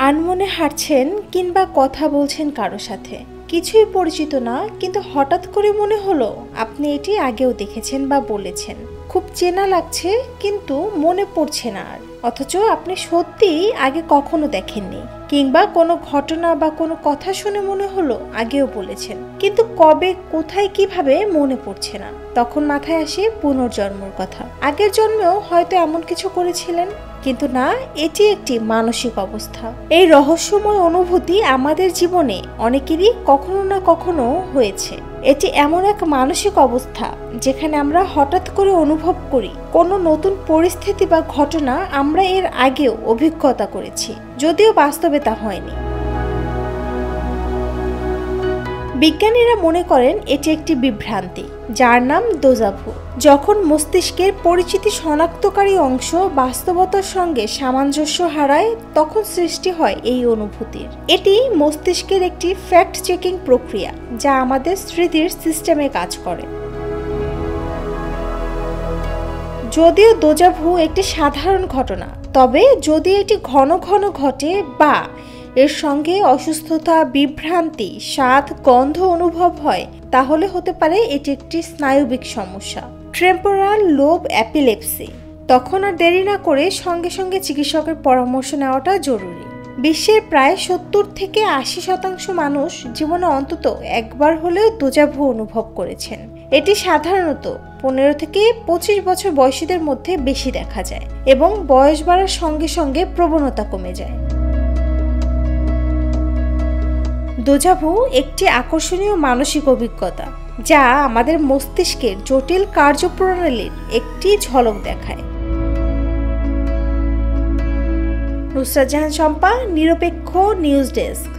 আনমনে হাঁটছেন কিংবা কথা বলছেন কারো সাথে, কিছুই পরিচিত না, কিন্তু হঠাৎ করে মনে হলো আপনি এটি আগেও দেখেছেন বা বলেছেন। খুব চেনা লাগছে কিন্তু মনে পড়ছে না আর, অথচ আপনি সত্যিই আগে কখনো দেখেননি। কিংবা কোনো ঘটনা বা কোনো কথা শুনে মনে হলো আগেও বলেছেন, কিন্তু কবে, কোথায়, কিভাবে মনে পড়ছে না। তখন মাথায় আসে পুনর্জন্মর কথা। আগের জন্মেও হয়তো এমন কিছু করেছিলেন, কিন্তু না, এটি একটি মানসিক অবস্থা। এই রহস্যময় অনুভূতি আমাদের জীবনে অনেকেরই কখনো না কখনো হয়েছে। এটি এমন এক মানসিক অবস্থা যেখানে আমরা হঠাৎ করে অনুভব করি কোনো নতুন পরিস্থিতি বা ঘটনা আমরা এর আগেও অভিজ্ঞতা করেছি, যদিও বাস্তবে তা হয়নি। বিজ্ঞানীরা মনে করেন এটি একটি বিভ্রান্তি, যার নাম দোজাভু। যখন মস্তিষ্কের পরিচিতি শনাক্তকারী অংশ বাস্তবতার সঙ্গে সামঞ্জস্য হারায়, তখন সৃষ্টি হয় এই অনুভূতির। এটি মস্তিষ্কের একটি ফ্যাক্ট চেকিং প্রক্রিয়া, যা আমাদের স্মৃতির সিস্টেমে কাজ করে। যদিও দোজাভু একটি সাধারণ ঘটনা, তবে যদি এটি ঘন ঘন ঘটে বা এর সঙ্গে অসুস্থতা, বিভ্রান্তি, স্বাদ, গন্ধ অনুভব হয়, তাহলে হতে পারে এটি একটি স্নায়বিক সমস্যা, টেম্পোরাল লোব অ্যাপিলেপসি। তখন আর দেরি না করে সঙ্গে সঙ্গে চিকিৎসকের পরামর্শ নেওয়াটা জরুরি। বিশ্বের প্রায় 70 থেকে 80% মানুষ জীবনে অন্তত একবার হলেও দোজাভু অনুভব করেছেন। এটি সাধারণত 15 থেকে 25 বছর বয়সীদের মধ্যে বেশি দেখা যায় এবং বয়স বাড়ার সঙ্গে সঙ্গে প্রবণতা কমে যায়। দোজাভু একটি আকর্ষণীয় মানসিক অভিজ্ঞতা, যা আমাদের মস্তিষ্কের জটিল কার্যপ্রণালীর একটি ঝলক দেখায়। নুসরাত জাহান শম্পা, নিরপেক্ষ নিউজ ডেস্ক।